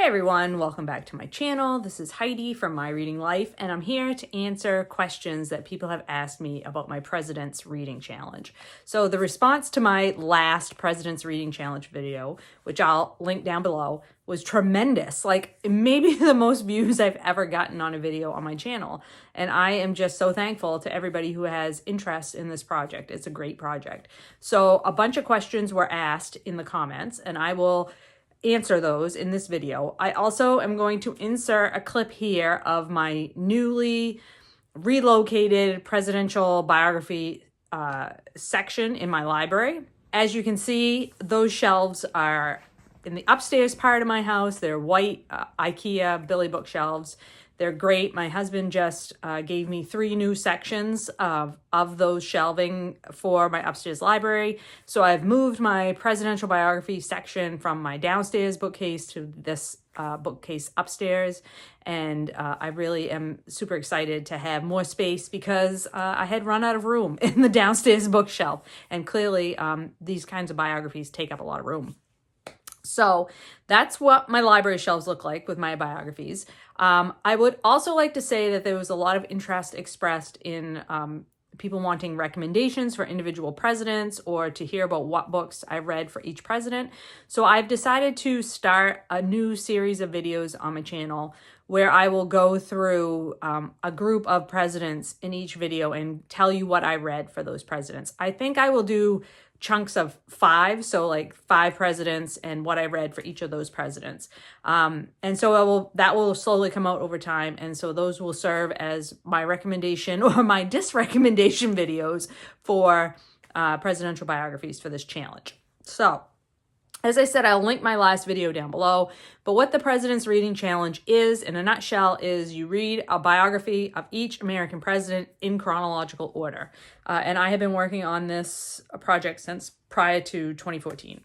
Hey everyone, welcome back to my channel. This is Heidi from My Reading Life, and I'm here to answer questions that people have asked me about my President's Reading Challenge. So the response to my last President's Reading Challenge video, which I'll link down below, was tremendous. Like maybe the most views I've ever gotten on a video on my channel. And I am just so thankful to everybody who has interest in this project. It's a great project. So a bunch of questions were asked in the comments, and I will answer those in this video. I also am going to insert a clip here of my newly relocated presidential biography section in my library. As you can see, those shelves are in the upstairs part of my house. They're white IKEA Billy bookshelves. They're great. My husband just gave me 3 new sections of those shelving for my upstairs library. So I've moved my presidential biography section from my downstairs bookcase to this bookcase upstairs. And I really am super excited to have more space because I had run out of room in the downstairs bookshelf. And clearly these kinds of biographies take up a lot of room. So that's what my library shelves look like with my biographies. I would also like to say that there was a lot of interest expressed in people wanting recommendations for individual presidents or to hear about what books I read for each president. So I've decided to start a new series of videos on my channel where I will go through a group of presidents in each video and tell you what I read for those presidents. I think I will do chunks of 5, so like 5 presidents and what I read for each of those presidents. And so that will slowly come out over time. And so those will serve as my recommendation or my disrecommendation videos for presidential biographies for this challenge. So as I said, I'll link my last video down below, but what the President's Reading Challenge is, in a nutshell, is you read a biography of each American president in chronological order. And I have been working on this project since prior to 2014.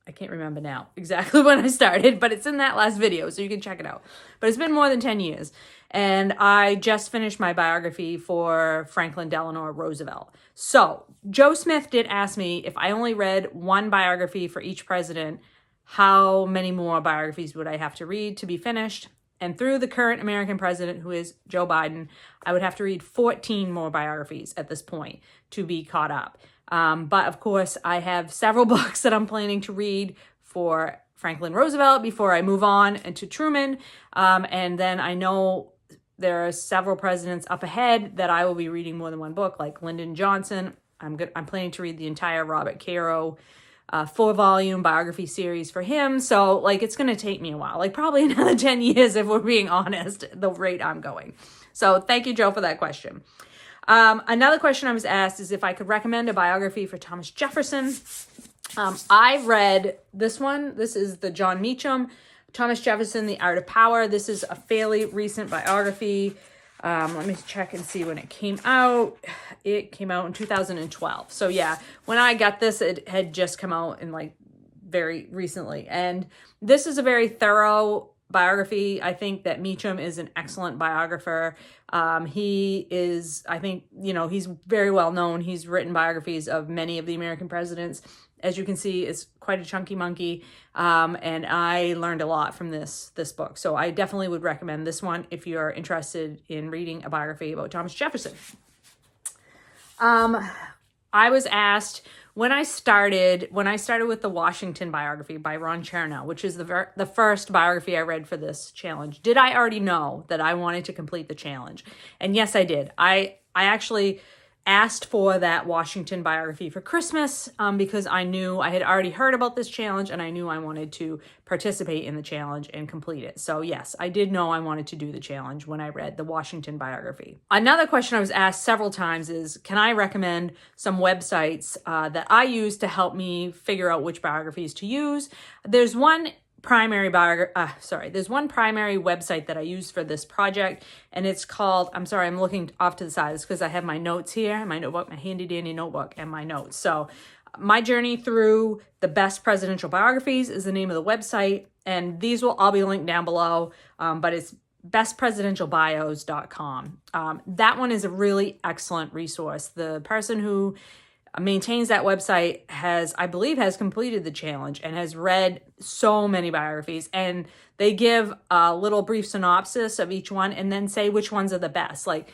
I can't remember now exactly when I started, but it's in that last video, so you can check it out. But it's been more than 10 years. And I just finished my biography for Franklin Delano Roosevelt. So Joe Smith did ask me if I only read one biography for each president, how many more biographies would I have to read to be finished? And through the current American president, who is Joe Biden, I would have to read 14 more biographies at this point to be caught up. But of course, I have several books that I'm planning to read for Franklin Roosevelt before I move on into Truman. And then I know there are several presidents up ahead that I will be reading more than one book, like Lyndon Johnson. I'm planning to read the entire Robert Caro 4-volume biography series for him. So like, it's going to take me a while, like probably another 10 years if we're being honest, the rate I'm going. So thank you, Joe, for that question. Another question I was asked is if I could recommend a biography for Thomas Jefferson. I read this one. This is the John Meacham, Thomas Jefferson, The Art of Power. This is a fairly recent biography. Let me check and see when it came out. It came out in 2012. So yeah, when I got this, it had just come out in like very recently. And this is a very thorough biography. I think that Meacham is an excellent biographer. He is, I think, he's very well known. He's written biographies of many of the American presidents. As you can see, it's quite a chunky monkey. And I learned a lot from this book. So I definitely would recommend this one if you're interested in reading a biography about Thomas Jefferson. I was asked when I started with the Washington biography by Ron Chernow, which is the first biography I read for this challenge, did I already know that I wanted to complete the challenge? And yes, I did. I actually asked for that Washington biography for Christmas because I knew I had already heard about this challenge and I knew I wanted to participate in the challenge and complete it. So yes, I did know I wanted to do the challenge when I read the Washington biography. Another question I was asked several times is, can I recommend some websites that I use to help me figure out which biographies to use? There's one primary website that I use for this project, and it's called, I'm sorry, I'm looking off to the side. It's because I have my notes here, my notebook, my handy dandy notebook, and my notes. So My Journey Through the Best Presidential Biographies is the name of the website, and these will all be linked down below, but it's bestpresidentialbios.com. That one is a really excellent resource. The person who maintains that website, I believe has completed the challenge and has read so many biographies, and they give a little brief synopsis of each one and then say which ones are the best. Like,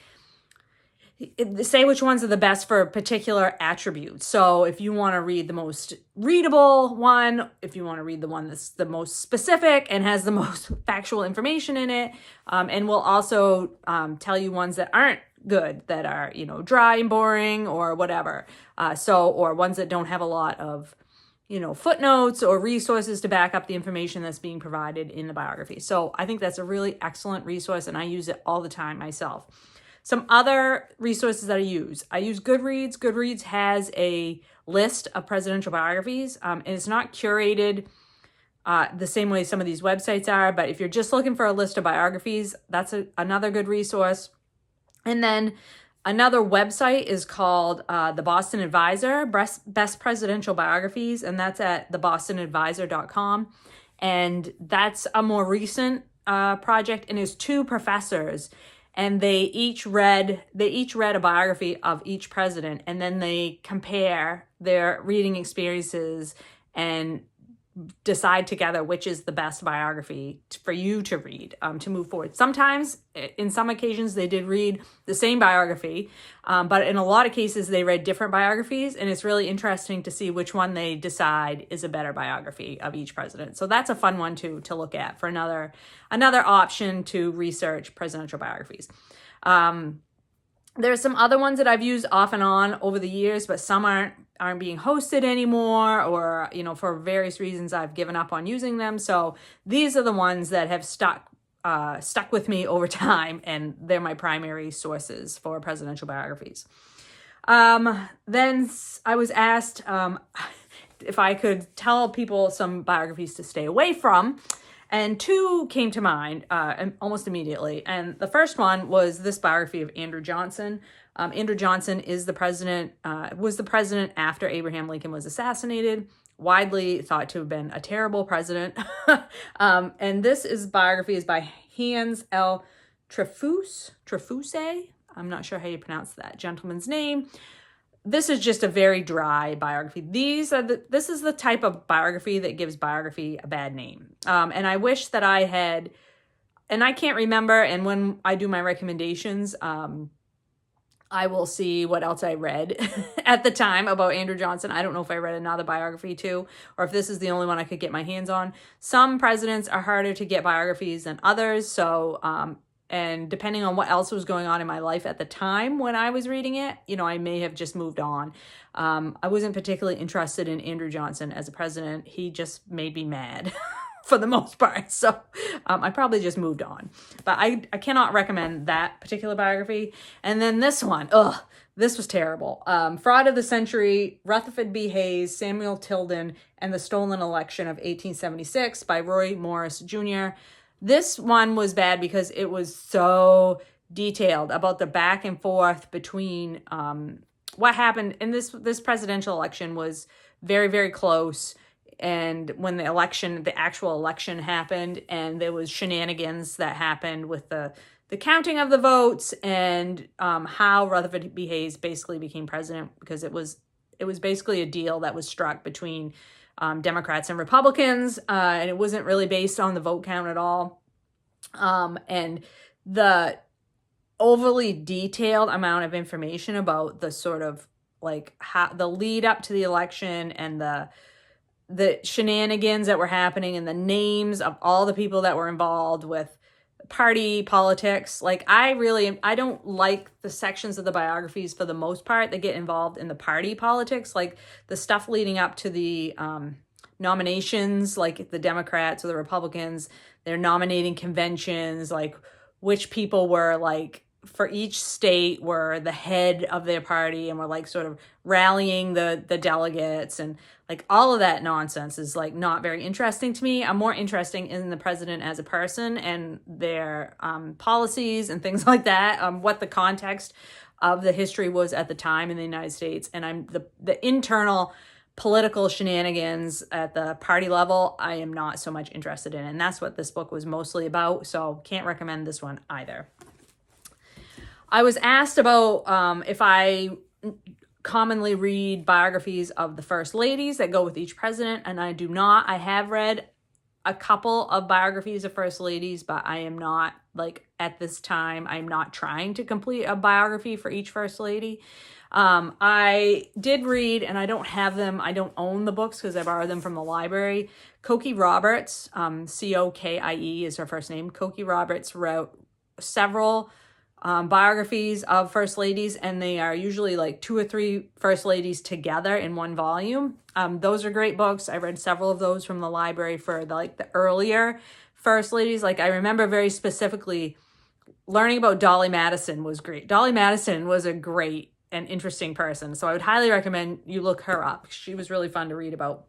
say which ones are the best for particular attributes. So if you want to read the most readable one, if you want to read the one that's the most specific and has the most factual information in it, and we'll also tell you ones that aren't good, that are, dry and boring or whatever. Or ones that don't have a lot of, footnotes or resources to back up the information that's being provided in the biography. So I think that's a really excellent resource, and I use it all the time myself. Some other resources that I use Goodreads. Goodreads has a list of presidential biographies, and it's not curated the same way some of these websites are, but if you're just looking for a list of biographies, that's another good resource. And then another website is called the Boston Advisor, Best Presidential Biographies, and that's at thebostonadvisor.com. And that's a more recent project, and it's two professors, and they each read a biography of each president, and then they compare their reading experiences and decide together which is the best biography for you to read to move forward. Sometimes, in some occasions, they did read the same biography, but in a lot of cases, they read different biographies, and it's really interesting to see which one they decide is a better biography of each president. So that's a fun one to look at for another option to research presidential biographies. There's some other ones that I've used off and on over the years, but some aren't being hosted anymore, or, for various reasons I've given up on using them. So these are the ones that have stuck with me over time, and they're my primary sources for presidential biographies. Then I was asked if I could tell people some biographies to stay away from. And two came to mind almost immediately. And the first one was this biography of Andrew Johnson. Andrew Johnson was the president after Abraham Lincoln was assassinated, widely thought to have been a terrible president. And this biography is by Hans L. Trefuse. I'm not sure how you pronounce that gentleman's name. This is just a very dry biography. This is the type of biography that gives biography a bad name. And I wish that I had, and I can't remember, and when I do my recommendations, I will see what else I read at the time about Andrew Johnson. I don't know if I read another biography too, or if this is the only one I could get my hands on. Some presidents are harder to get biographies than others, so and depending on what else was going on in my life at the time when I was reading it, I may have just moved on. I wasn't particularly interested in Andrew Johnson as a president. He just made me mad for the most part. So I probably just moved on. But I cannot recommend that particular biography. And then this one, this was terrible. Fraud of the Century, Rutherford B. Hayes, Samuel Tilden, and the Stolen Election of 1876 by Roy Morris Jr. This one was bad because it was so detailed about the back and forth between what happened. And this presidential election was very, very close. And when the actual election happened, and there was shenanigans that happened with the counting of the votes, and how Rutherford B. Hayes basically became president, because it was basically a deal that was struck between Democrats and Republicans, and it wasn't really based on the vote count at all. And the overly detailed amount of information about the sort of like how the lead up to the election and the shenanigans that were happening and the names of all the people that were involved with party politics. Like, I don't like the sections of the biographies for the most part that get involved in the party politics, like the stuff leading up to the nominations, like the Democrats or the Republicans, they're nominating conventions, like which people were like for each state were the head of their party and were like sort of rallying the delegates, and like all of that nonsense is like not very interesting to me. I'm more interested in the president as a person and their policies and things like that, what the context of the history was at the time in the United States. And I'm the internal political shenanigans at the party level, I am not so much interested in. And that's what this book was mostly about. So can't recommend this one either. I was asked about if I commonly read biographies of the first ladies that go with each president, and I do not. I have read a couple of biographies of first ladies, but I am not, like, at this time, I'm not trying to complete a biography for each first lady. I did read, and I don't have them, I don't own the books because I borrowed them from the library. Cokie Roberts, Cokie is her first name. Cokie Roberts wrote several biographies of first ladies, and they are usually like 2 or 3 first ladies together in one volume. Those are great books. I read several of those from the library for the earlier first ladies. Like, I remember very specifically learning about Dolly Madison was great. Dolly Madison was a great and interesting person, so I would highly recommend you look her up. She was really fun to read about.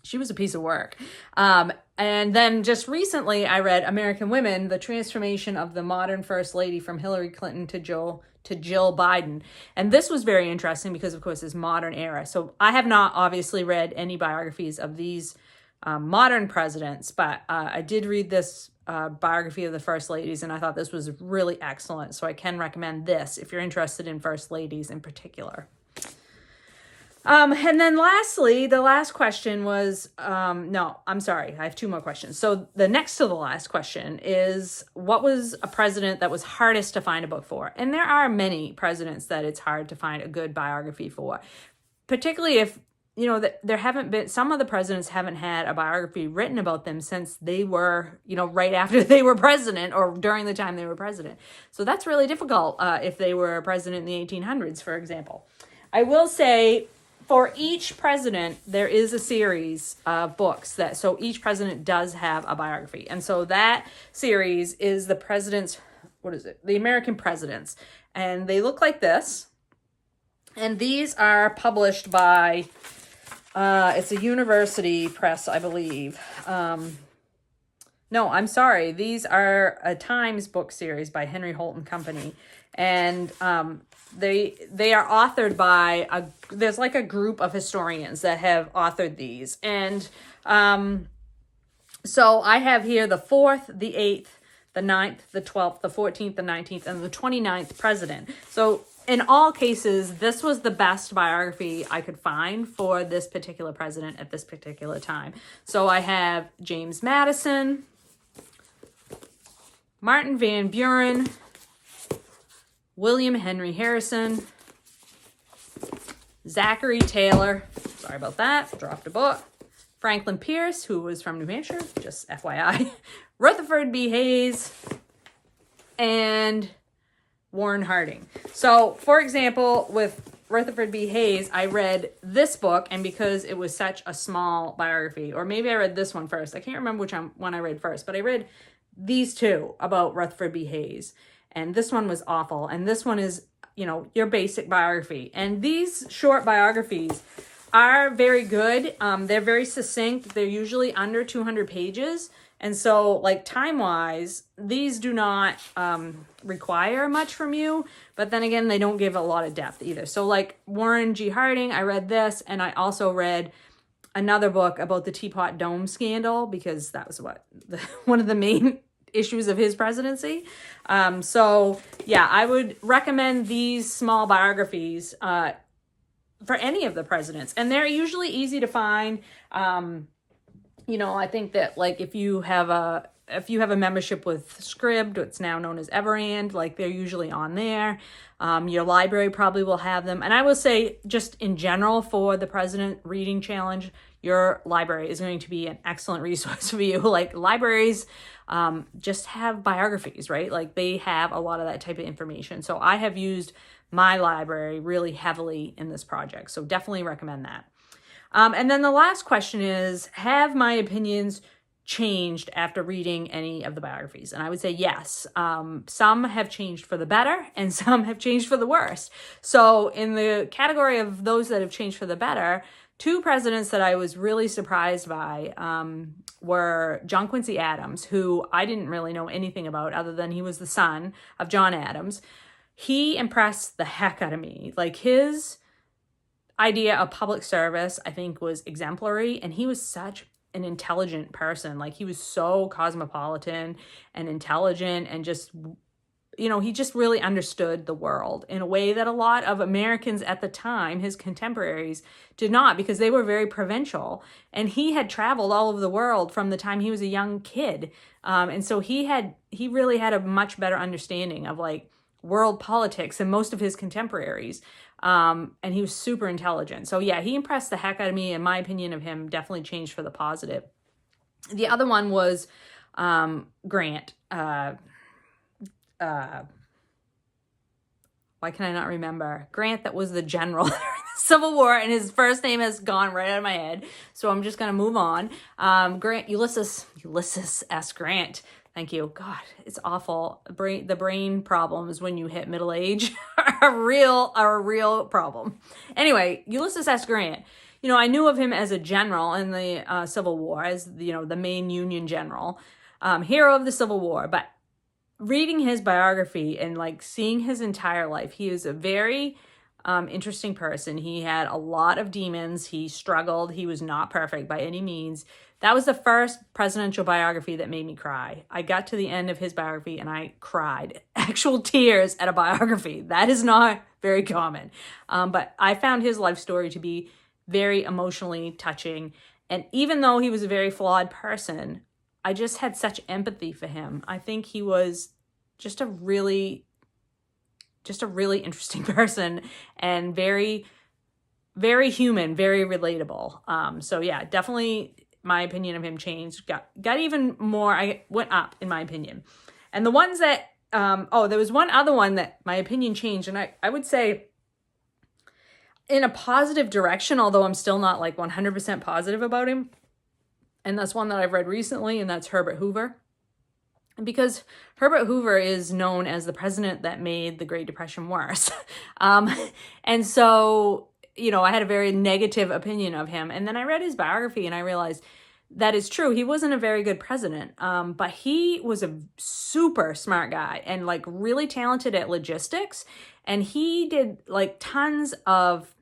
She was a piece of work. And then just recently I read American Women, The Transformation of the Modern First Lady from Hillary Clinton to Jill Biden. And this was very interesting because, of course, it's modern era. So I have not obviously read any biographies of these modern presidents, but I did read this biography of the first ladies, and I thought this was really excellent. So I can recommend this if you're interested in first ladies in particular. And then lastly, the last question was, no, I'm sorry, I have 2 more questions. So the next to the last question is, what was a president that was hardest to find a book for? And there are many presidents that it's hard to find a good biography for, particularly if, there haven't been, some of the presidents haven't had a biography written about them since they were, right after they were president or during the time they were president. So that's really difficult if they were president in the 1800s, for example. I will say, for each president, there is a series of books so each president does have a biography. And so that series is the president's, The American Presidents. And they look like this. And these are published by, it's a university press, I believe. No, I'm sorry. These are a Times book series by Henry Holt and Company. And they are authored by there's like a group of historians that have authored these. And so I have here the 4th, the 8th, the 9th, the 12th, the 14th, the 19th, and the 29th president. So in all cases, this was the best biography I could find for this particular president at this particular time. So I have James Madison, Martin Van Buren, William Henry Harrison, Zachary Taylor, sorry about that, dropped a book, Franklin Pierce, who was from New Hampshire, just FYI, Rutherford B. Hayes, and Warren Harding. So, for example, with Rutherford B. Hayes, I read this book, and because it was such a small biography, or maybe I read this one first, I can't remember which one I read first, but I read these 2 about Rutherford B. Hayes. And this one was awful. And this one is, your basic biography. And these short biographies are very good. They're very succinct. They're usually under 200 pages. And so, like, time-wise, these do not require much from you. But then again, they don't give a lot of depth either. So, like, Warren G. Harding, I read this. And I also read another book about the Teapot Dome scandal, because that was one of the main issues of his presidency. So yeah, I would recommend these small biographies for any of the presidents, and they're usually easy to find. I think that, like, if you have a membership with Scribd, what's now known as Everand, like, they're usually on there. Your library probably will have them. And I will say, just in general, for the President Reading Challenge, your library is going to be an excellent resource for you. Like, libraries just have biographies, right? Like, they have a lot of that type of information. So I have used my library really heavily in this project. So definitely recommend that. And then the last question is, have my opinions changed after reading any of the biographies? And I would say yes. Some have changed for the better and some have changed for the worse. So in the category of those that have changed for the better, 2 presidents that I was really surprised by were John Quincy Adams, who I didn't really know anything about other than he was the son of John Adams. He impressed the heck out of me. Like, his idea of public service, I think, was exemplary, and he was such an intelligent person. Like, he was so cosmopolitan and intelligent and just he just really understood the world in a way that a lot of Americans at the time, his contemporaries, did not, because they were very provincial. And he had traveled all over the world from the time he was a young kid. And so he really had a much better understanding of like world politics than most of his contemporaries. And he was super intelligent. So yeah, he impressed the heck out of me, and my opinion of him definitely changed for the positive. The other one was Grant. Why can I not remember? Grant, that was the general in the Civil War, and his first name has gone right out of my head. So I'm just going to move on. Grant, Ulysses S. Grant. Thank you. God, it's awful. The brain problems when you hit middle age are a real problem. Anyway, Ulysses S. Grant. I knew of him as a general in the Civil War, as the main Union general, hero of the Civil War. But reading his biography and like seeing his entire life, he is a very interesting person. He had a lot of demons. He struggled. He was not perfect by any means. That was the first presidential biography that made me cry. I got to the end of his biography and I cried. Actual tears at a biography. That is not very common. But I found his life story to be very emotionally touching. And even though he was a very flawed person, I just had such empathy for him. I think he was just a really interesting person, and very, very human, very relatable. So yeah, definitely my opinion of him changed, got even more, I went up in my opinion. And the ones that, there was one other one that my opinion changed, and I would say in a positive direction, although I'm still not like 100% positive about him. And that's one that I've read recently, and that's Herbert Hoover. Because Herbert Hoover is known as the president that made the Great Depression worse. And so, I had a very negative opinion of him. And then I read his biography and I realized that is true. He wasn't a very good president, but he was a super smart guy and like really talented at logistics. And he did like tons of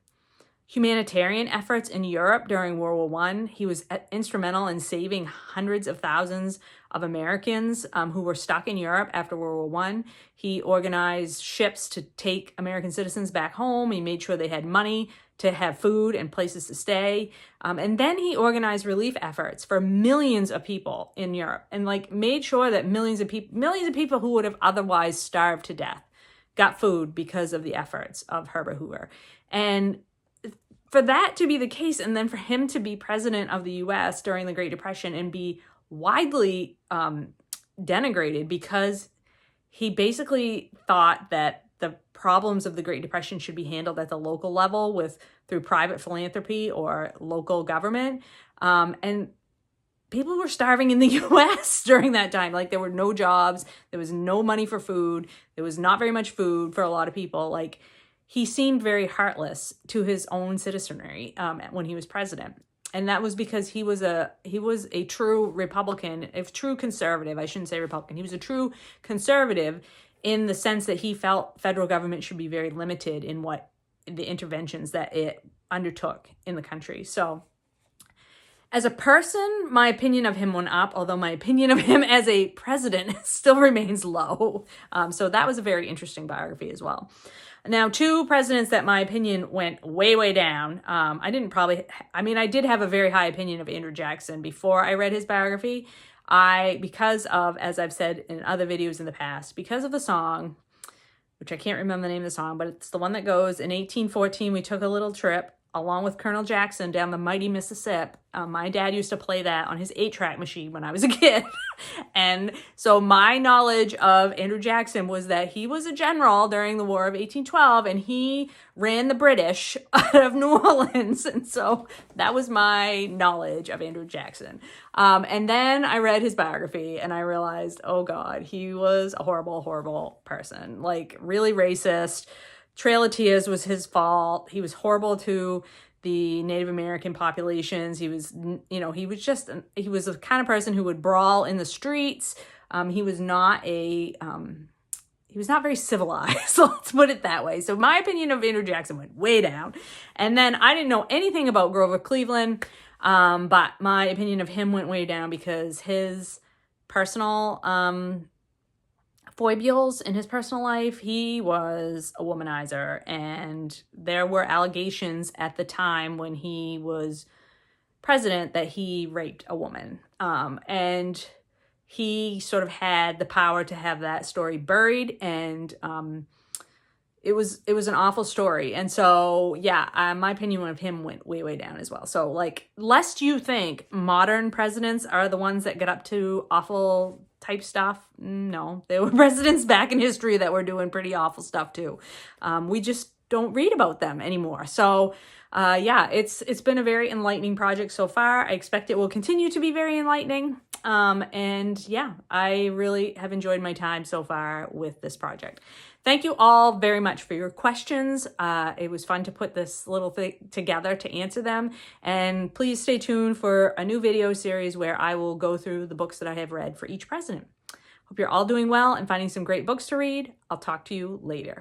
humanitarian efforts in Europe during World War I. He was instrumental in saving hundreds of thousands of Americans who were stuck in Europe after World War I. He organized ships to take American citizens back home. He made sure they had money to have food and places to stay. And then he organized relief efforts for millions of people in Europe, and like made sure that millions of people who would have otherwise starved to death got food because of the efforts of Herbert Hoover. And for that to be the case, and then for him to be president of the U.S. during the Great Depression and be widely denigrated because he basically thought that the problems of the Great Depression should be handled at the local level through private philanthropy or local government. And people were starving in the U.S. during that time. Like there were no jobs, there was no money for food, there was not very much food for a lot of people. Like, he seemed very heartless to his own citizenry when he was president. And that was because he was a true Republican, a true conservative. I shouldn't say Republican. He was a true conservative in the sense that he felt federal government should be very limited in what the interventions that it undertook in the country. So as a person, my opinion of him went up, although my opinion of him as a president still remains low. So that was a very interesting biography as well. Now, two presidents that my opinion went way, way down. I did have a very high opinion of Andrew Jackson before I read his biography. Because of, as I've said in other videos in the past, because of the song, which I can't remember the name of the song, but it's the one that goes, in 1814, we took a little trip along with Colonel Jackson down the mighty Mississippi. My dad used to play that on his 8-track machine when I was a kid. And so my knowledge of Andrew Jackson was that he was a general during the War of 1812 and he ran the British out of New Orleans. And so that was my knowledge of Andrew Jackson. And then I read his biography and I realized, oh God, he was a horrible, horrible person. Like really racist. Trail of Tears was his fault. He was horrible to the Native American populations. He was, he was the kind of person who would brawl in the streets. He was not very civilized. So let's put it that way. So my opinion of Andrew Jackson went way down. And then I didn't know anything about Grover Cleveland. But my opinion of him went way down because his personal, foibles in his personal life. He was a womanizer, and there were allegations at the time when he was president that he raped a woman. And he sort of had the power to have that story buried, and it was an awful story. And so, yeah, my opinion of him went way, way down as well. So, like, lest you think modern presidents are the ones that get up to awful type stuff, no. There were presidents back in history that were doing pretty awful stuff too. We just don't read about them anymore. So, yeah, it's been a very enlightening project so far. I expect it will continue to be very enlightening. And yeah, I really have enjoyed my time so far with this project. Thank you all very much for your questions. It was fun to put this little thing together to answer them. And please stay tuned for a new video series where I will go through the books that I have read for each president. Hope you're all doing well and finding some great books to read. I'll talk to you later.